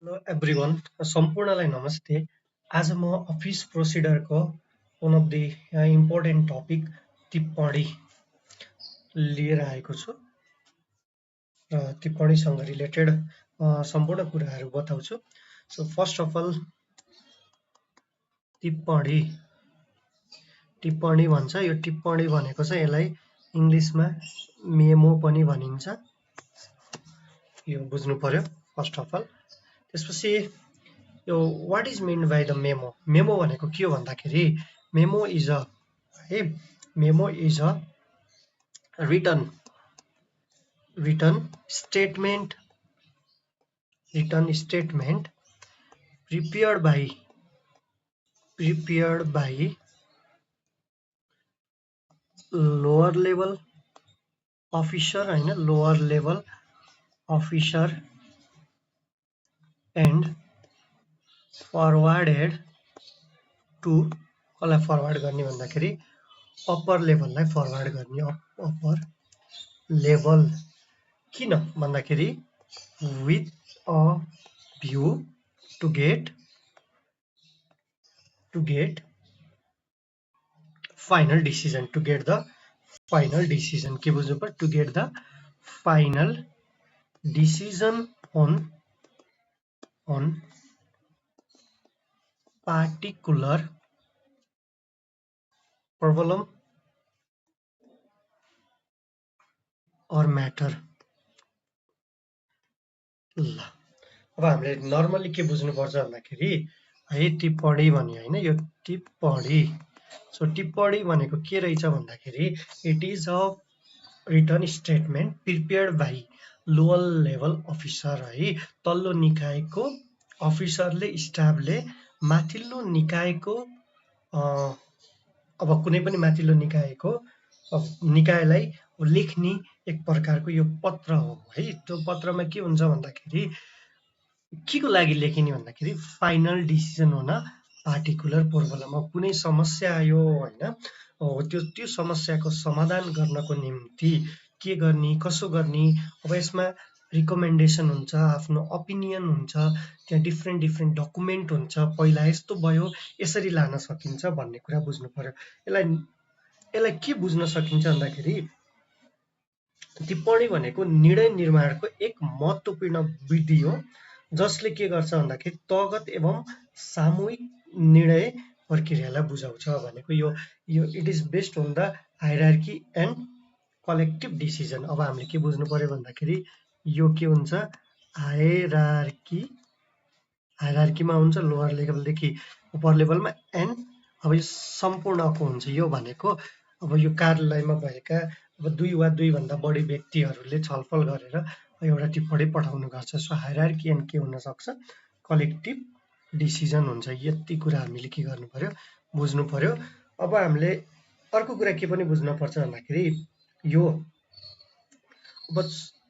Hello everyone, सम्पूर्णलाई नमस्ते। आज म अफिस प्रोसिडरको one of the important topic टिप्पणी लिएर आएको छु र टिप्पणीसँग रिलेटेड सम्पूर्ण कुराहरू बताउँछु। सो फर्स्ट अफ अल टिप्पणी टिप्पणी भन्छ। यो टिप्पणी भनेको चाहिँ यसलाई इङ्ग्लिसमा मेमो पनि भनिन्छ, यो बुझ्नु पर्यो फर्स्ट अफ अल। त्यसपछि यो what is meant by the memo? Memo भनेको के हो भन्दाखेरि memo is a written statement prepared by lower level officer and forwarded to कसलाई फरवर्ड गर्ने भन्दाखेरि अप्पर लेभललाई फरवर्ड गर्ने। अप्पर लेभल किन भन्दाखेरि with a view to get final decision, to get the final decision। के बुझ्नु पर्यो? to get the final decision on particular problem or matter। ल अब हामीले नर्मली के बुझ्नुपर्छ भन्दाखेरि है टिप्पणी भन्यो होइन, यो टिप्पणी। सो टिप्पणी भनेको के रहेछ भन्दाखेरि it is a written statement prepared by lower level officer, है तल्लो निकायको अफिसरले स्टाफले माथिल्लो निकायको अब कुनै पनि माथिल्लो निकायलाई लेख्ने एक प्रकारको यो पत्र हो है। त्यो पत्रमा के हुन्छ भन्दाखेरि के को लागि लेखिने भन्दाखेरि फाइनल डिसिजन हुन पार्टिकुलर प्रोब्लम। अब कुनै समस्या आयो होइन, त्यो समस्याको समाधान गर्नको निम्ति के गर्ने कसो गर्ने, अब यसमा रिकमेन्डेसन हुन्छ, आफ्नो ओपिनियन हुन्छ, त्यहाँ डिफ्रेन्ट डकुमेन्ट हुन्छ, पहिला यस्तो भयो यसरी लान सकिन्छ भन्ने कुरा बुझ्नु पर्यो। यसलाई के बुझ्न सकिन्छ भन्दाखेरि टिप्पणी भनेको निर्णय निर्माणको एक महत्त्वपूर्ण विधि हो जसले के गर्छ भन्दाखेरि तहगत एवं सामूहिक निर्णय प्रक्रियालाई बुझाउँछ भनेको। यो it is based on the hierarchy and collective decision. अब हामीले के बुझ्नु पर्यो भन्दाखेरि यो के हुन्छ, हायरार्कीमा हुन्छ लोअर लेभलदेखि अप्पर लेभलमा, एन्ड अब यो सम्पूर्णको हुन्छ। यो भनेको अब यो कार्यालयमा भएका अब दुई वा दुईभन्दा बढी व्यक्तिहरूले छलफल गरेर एउटा टिप्पणी पठाउनु गर्छ। सो हायरार्की एन्ड के हुन सक्छ, कलेक्टिभ डिसिजन हुन्छ। यति कुरा हामीले के गर्नु पर्यो, बुझ्नु पर्यो। अब हामीले अर्को कुरा के पनि बुझ्न पर्छ भन्दाखेरि यो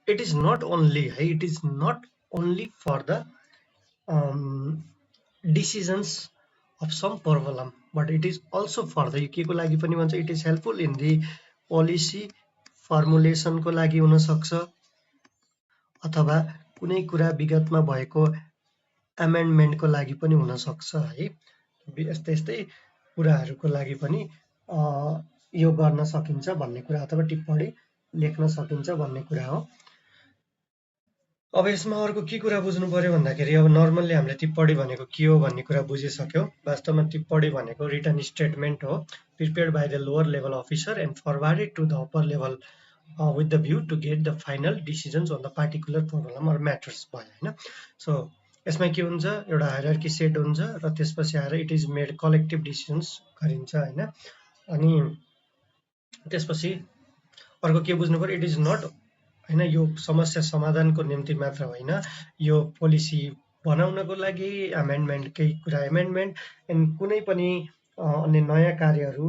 it is not only for the decisions of some problem but it is also for the, यो के को लागि पनि भन्छ, it is helpful in the policy फर्मुलेसनको लागि हुनसक्छ अथवा कुनै कुरा विगतमा भएको एमेन्डमेन्टको लागि पनि हुनसक्छ है। यस्तै कुराहरूको लागि पनि यो गर्न सकिन्छ भन्ने कुरा, अथवा टिप्पणी लेख्न सकिन्छ भन्ने कुरा हो। अब यसमा अर्को के कुरा बुझ्नु पर्यो भन्दाखेरि अब नर्मल्ली हामीले टिप्पणी भनेको के हो भन्ने कुरा बुझिसक्यौँ। वास्तवमा टिप्पणी भनेको रिटन स्टेटमेन्ट हो prepared by the lower level officer and forwarded to the upper level with the view to get the final decisions on the particular problem or matters भयो होइन। सो यसमा के हुन्छ, एउटा हायरार्की सेट हुन्छ र त्यसपछि आएर it is made collective decisions गरिन्छ होइन। अनि त्यसपछि अर्को के बुझ्नु पर्यो, इट इज नट होइन, यो समस्या समाधानको निम्ति मात्र होइन, यो पोलिसी बनाउनको लागि एमेन्डमेन्टकै कुरा एमेन्डमेन्ट एन्ड कुनै पनि अन्य नयाँ कार्यहरू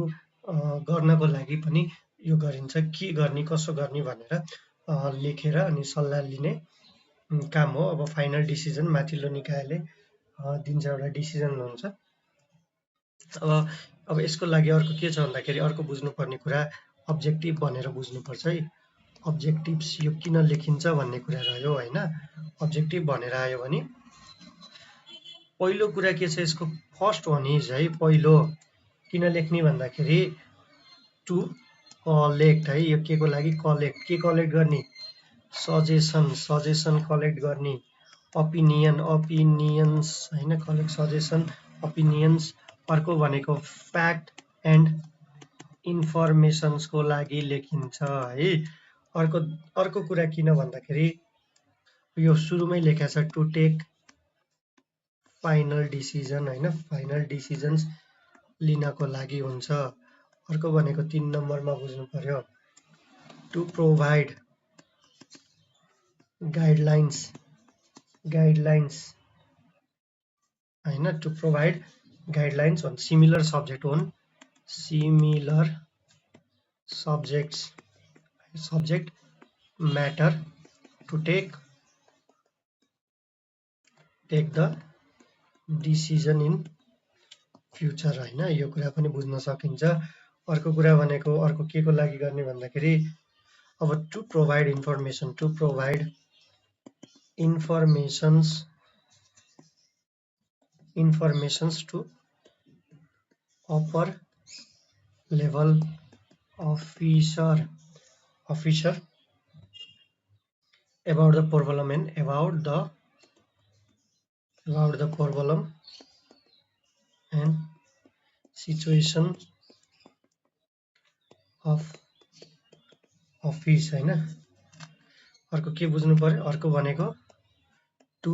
गर्नको लागि पनि यो गरिन्छ। के गर्ने कसो गर्ने भनेर लेखेर अनि सल्लाह लिने काम हो। अब फाइनल डिसिजन माथिल्लो निकायले दिन्छ, एउटा डिसिजन हुन्छ। अब यसको लागि अर्को के छ भन्दाखेरि अर्को बुझ्नुपर्ने कुरा अब्जेक्टिभ भनेर बुझ्नुपर्छ है। अब्जेक्टिभ्स यो किन लेखिन्छ भन्ने कुरा रह्यो होइन। अब्जेक्टिभ भनेर आयो भने पहिलो कुरा के छ यसको फर्स्ट वान इज है पहिलो किन लेख्ने भन्दाखेरि टु कलेक्ट है यो के को लागि कलेक्ट के कलेक्ट गर्ने सजेसन कलेक्ट गर्ने ओपिनियन्स हैन कलेक्ट सजेसन ओपिनियन्स अर्को भनेको फ्याक्ट एन्ड इन्फर्मेसन्स को लागि लेखिन्छ है अर्को कुरा किन भन्दाखेरि यो सुरुमै लेखेको छ टु टेक फाइनल डिसिजन हैन फाइनल डिसिजन्स लिनको लागि हुन्छ अर्को भनेको 3 नम्बरमा बुझ्नु पर्यो टु प्रोभाइड गाइडलाइन्स हैन to provide guidelines on similar subject matter to take the decision in future हैन यो कुरा पनि बुझ्न सकिन्छ अर्को कुरा भनेको अर्को के को लागि गर्ने भन्दाखेरि अब to provide informations to upper level officer about the problem and about the problem and situation of office हैन अर्को के बुझ्नु पर्यो अर्को भनेको टु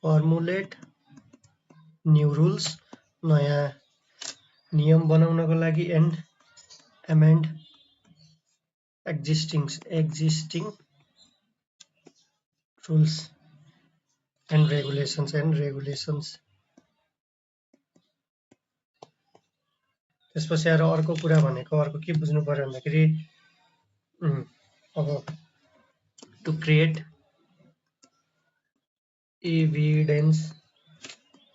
फर्मुलेट न्यू रुल्स नयाँ नियम बनाउनको लागि and amend existing rules and regulations त्यसपछि आएर अर्को कुरा भनेको अर्को के बुझ्नु पर्यो भन्दाखेरि अब to create evidence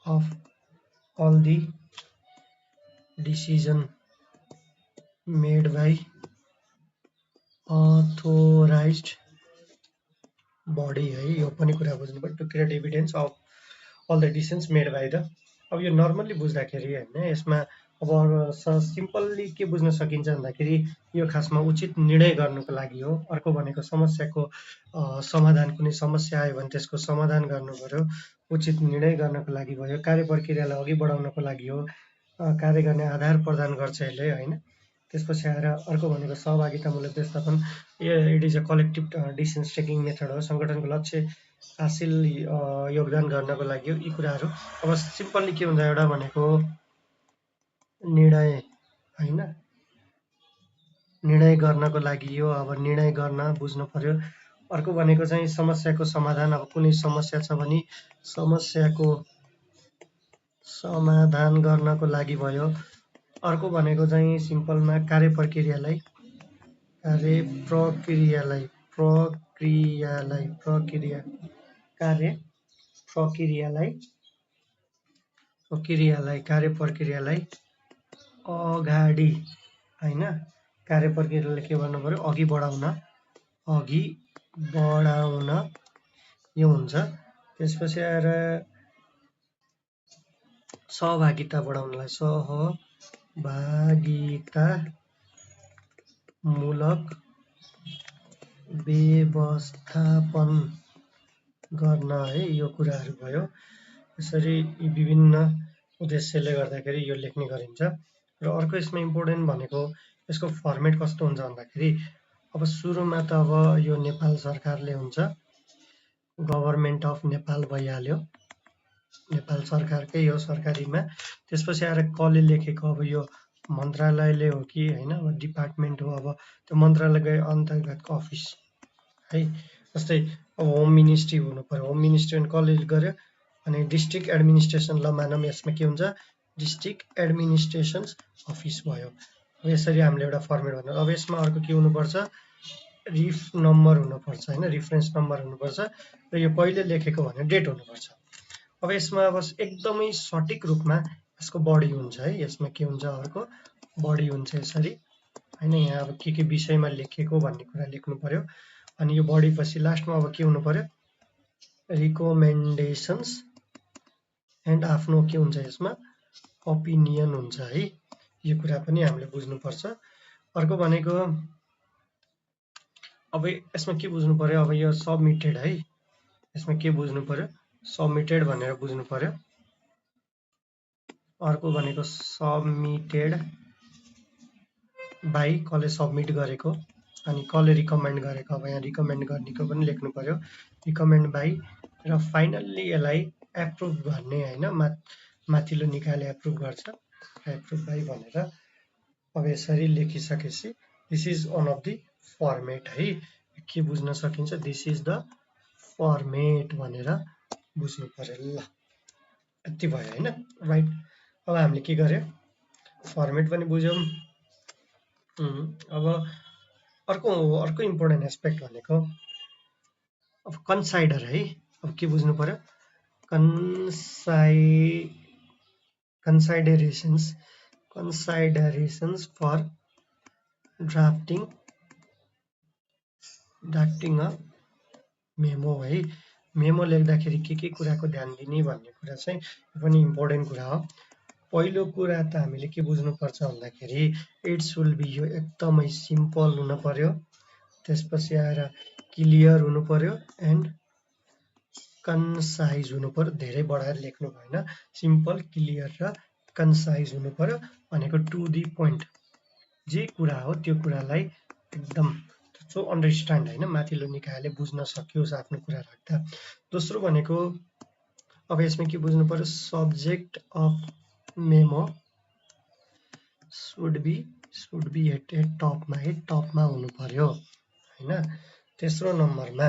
of all the decision made by authorized body है यो पनि कुरा बुझ्नु पर्यो to create evidence of all the decisions made by the अब यो नर्मल्ली बुझ्दाखेरि हैन यसमा अब सिम्पल्ली के बुझ्न सकिन्छ भन्दाखेरि यो खासमा उचित निर्णय गर्नको लागि हो अर्को भनेको समस्याको समाधान कुनै समस्या आयो भने त्यसको समाधान गर्नु पर्यो उचित निर्णय गर्नको लागि भयो कार्य प्रक्रियालाई अघि बढाउनको लागि हो कार्य गर्ने आधार प्रदान गर्छ यसले हैन त्यसपछि आएर अर्को भनेको सहभागितामूलक व्यवस्थापन it is a collective decision taking method हो संगठनको लक्ष्य हासिल योगदान गर्नको लागि हो यी कुराहरू अब सिम्पल्ली के हुन्छ एउटा भनेको निर्णय हैन निर्णय गर्नको लागि हो अब निर्णय गर्न बुझ्नु पर्यो अर्को भनेको चाहिँ समस्याको समाधान अब कुनै समस्या छ भने समस्याको समाधान गर्नको लागि भयो अर्को भनेको चाहिँ सिम्पलमा कार्य प्रक्रियालाई अगाडि हैन कार्य प्रक्रियालाई के गर्नु पर्यो अघि बढाउन यो हुन्छ त्यसपछि आएर सहभागिता बढाउनलाई सहभागितामूलक व्यवस्थापन गर्न है यो कुराहरू भयो यसरी यी विभिन्न उद्देश्यले गर्दाखेरि यो लेख्ने गरिन्छ र अर्को यसमा इम्पोर्टेन्ट भनेको यसको फर्मेट कस्तो हुन्छ भन्दाखेरि अब सुरुमा त अब यो नेपाल सरकारले हुन्छ गभर्नमेन्ट अफ नेपाल भइहाल्यो नेपाल सरकारकै हो सरकारीमा त्यसपछि आएर कसले लेखेको अब यो मन्त्रालयले हो कि हैन अब डिपार्टमेन्ट हो अब त्यो मन्त्रालयकै अन्तर्गतको अफिस है जस्तै अब होम मिनिस्ट्री हुनु पर्यो होम मिनिस्ट्री कसले गर्यो अनि डिस्ट्रिक्ट एडमिनिस्ट्रेसन ल मानौँ यसमा के हुन्छ डिस्ट्रिक्ट एडमिनिस्ट्रेसन्स अफिस भयो अब यसरी हामीले एउटा फर्मेट भन्नु अब यसमा अर्को के हुनुपर्छ रिफ नम्बर हुनुपर्छ हैन रेफरेन्स नम्बर हुनुपर्छ र यो कहिले लेखेको भने डेट हुनुपर्छ अब यसमा अब एकदमै सटिक रूपमा यसको बडी हुन्छ है यसमा के हुन्छ अर्को बडी हुन्छ यसरी हैन यहाँ अब के विषयमा लेखेको भन्ने कुरा लेख्नु पर्यो अनि यो बडी पछि लास्टमा अब के हुनु पर्यो रिकमेन्डेसन्स एन्ड आफ्नो के हुन्छ यसमा ओपिनियन हुन्छ है। यो कुरा पनि हामीले बुझ्नुपर्छ। अर्को भनेको अब यसमा के बुझ्नु पर्यो, अब यो सबमिटेड है, यसमा के बुझ्नु पर्यो, सबमिटेड भनेर बुझ्नु पर्यो। अर्को भनेको सबमिटेड बाई कसले सबमिट गरेको अनि कसले रिकमेन्ड गरेको। अब यहाँ रिकमेन्ड गर्नेको पनि लेख्नु पर्यो, रिकमेन्ड बाई, र फाइनल्ली यसलाई एप्रुभ गर्ने होइन, माथिल्लो निकायले एप्रुभ गर्छ, एप्रुभ बाई भनेर अब यसरी लेखिसकेपछि this is one of the format है। के बुझ्न सकिन्छ, दिस इज द फर्मेट भनेर बुझ्नु पर्यो। ल यति भयो होइन, राइट। अब हामीले के गर्यो, फर्मेट पनि बुझ्यौँ। अब अर्को इम्पोर्टेन्ट एस्पेक्ट भनेको अब कन्साइडर है। अब के बुझ्नु पर्यो, considerations for drafting a memo है। मेमो लेख्दाखेरि के कुराको ध्यान दिने भन्ने कुरा चाहिँ यो पनि इम्पोर्टेन्ट कुरा हो। पहिलो कुरा त हामीले के बुझ्नुपर्छ भन्दाखेरि इट्स विल बी, यो एकदमै सिम्पल हुन पर्यो, त्यसपछि आएर क्लियर हुनु पर्यो एन्ड कन्साइज हुनु पर्यो। धेरै बढाएर लेख्नु भएन, सिम्पल क्लियर र कन्साइज हुनु पर्यो। भनेको टु दी पोइन्ट, जे कुरा हो त्यो कुरालाई एकदम सो अन्डरस्ट्यान्ड होइन, माथिल्लो निकायले बुझ्न सकियोस् आफ्नो कुरा राख्दा। दोस्रो भनेको अब यसमा के बुझ्नु पर्यो, subject of memo should be at टपमा हुनु पर्यो होइन। तेस्रो नम्बरमा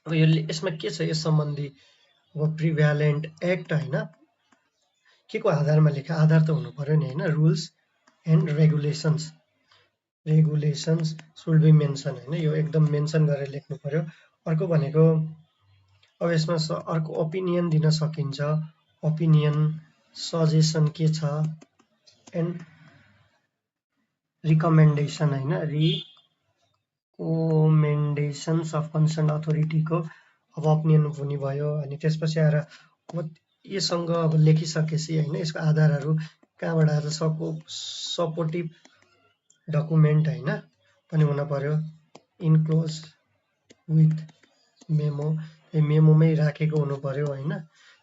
अब यसमा के छ, यस सम्बन्धी अब प्रिभ्यालेन्ट एक्ट होइन, के को आधारमा लेख्यो, आधार त हुनु पर्यो नि होइन, rules and regulations should be mention होइन, यो एकदम मेन्सन गरेर लेख्नु पर्यो। अर्को भनेको अब यसमा अर्को ओपिनियन दिन सकिन्छ, ओपिनियन सजेसन के छ, एन्ड रिकमेन्डेसन होइन, रिकमेन्डेसन्स अफ कन्सर्न अथोरिटीको अब ओपिनियन हुने भयो। अनि त्यसपछि आएर अब योसँग अब लेखिसकेपछि होइन, यसको आधारहरू कहाँबाट आएर सपोर्टिभ डकुमेन्ट होइन पनि हुन पर्यो, इन्क्लोज विथ मेमो, मेमोमै राखेको हुनु पर्यो होइन।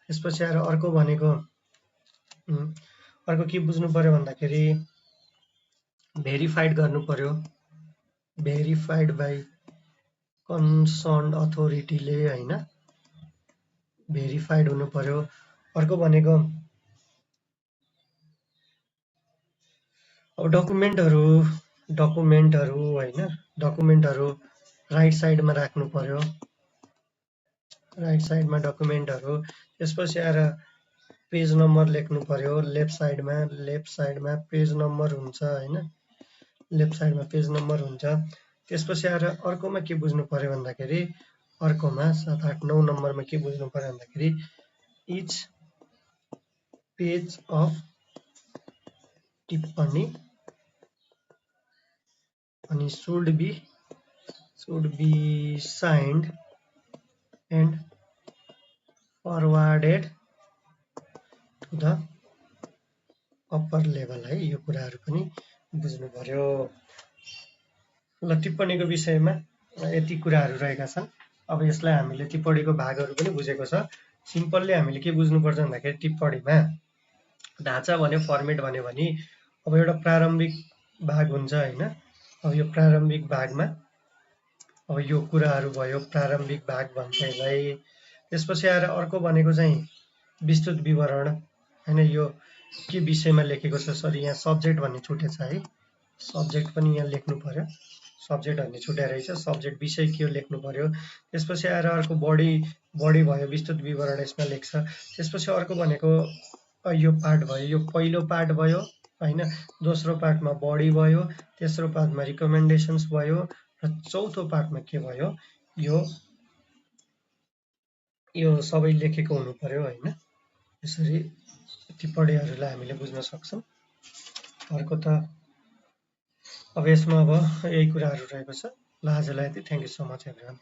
त्यसपछि आएर अर्को भनेको अर्को के बुझ्नु पर्यो भन्दाखेरि भेरिफाइड गर्नु पर्यो, भेरिफाइड बाई कन्सर्न अथोरिटीले होइन, भेरिफाइड हुनु पर्यो। अर्को भनेको अब डकुमेन्टहरू होइन, डकुमेन्टहरू राइट साइडमा राख्नु पर्यो, राइट साइडमा डकुमेन्टहरू। त्यसपछि आएर पेज नम्बर लेख्नु पर्यो, लेफ्ट साइडमा पेज नम्बर हुन्छ होइन, लेफ्ट साइडमा पेज नम्बर हुन्छ। त्यसपछि आएर अर्कोमा के बुझ्नु पर्यो भन्दाखेरि अर्कोमा 7, 8, 9 नम्बरमा के बुझ्नु पर्यो भन्दाखेरि इच पेज अफ टिप्पणी अनि should be signed and forwarded to the upper level है। यो कुराहरू पनि बुझ्नु पर्यो। ल टिप्पणीको विषयमा यति कुराहरू रहेका छन्। अब यसलाई हामीले टिप्पणीको भागहरू पनि बुझेको छ। सिम्पलले हामीले के बुझ्नुपर्छ भन्दाखेरि टिप्पणीमा ढाँचा भन्यो, फर्मेट भन्यो भने अब एउटा प्रारम्भिक भाग हुन्छ होइन। अब यो प्रारम्भिक भागमा अब यो कुराहरू भयो, प्रारम्भिक भाग भन्छ यसलाई। त्यसपछि आएर अर्को भनेको चाहिँ विस्तृत विवरण होइन, यो के विषयमा लेखेको छ, सरी यहाँ सब्जेक्ट भन्ने छुटेछ है, सब्जेक्ट पनि यहाँ लेख्नु पर्यो, सब्जेक्ट भन्ने छुट्या रहेछ, सब्जेक्ट विषय के हो लेख्नु पर्यो। त्यसपछि आएर अर्को बडी भयो, विस्तृत विवरण यसमा लेख्छ। त्यसपछि अर्को भनेको यो पार्ट भयो, यो पहिलो पार्ट भयो होइन, दोस्रो पार्टमा बडी भयो, तेस्रो पार्टमा रिकमेन्डेसन्स भयो र चौथो पार्टमा के भयो, यो सबै लेखेको हुनु पर्यो होइन। यसरी टिप्पणीहरूलाई हामीले बुझ्न सक्छौँ। अर्को त अब यसमा अब यही कुराहरू रहेको छ। ल आजलाई यति, thank you so much everyone.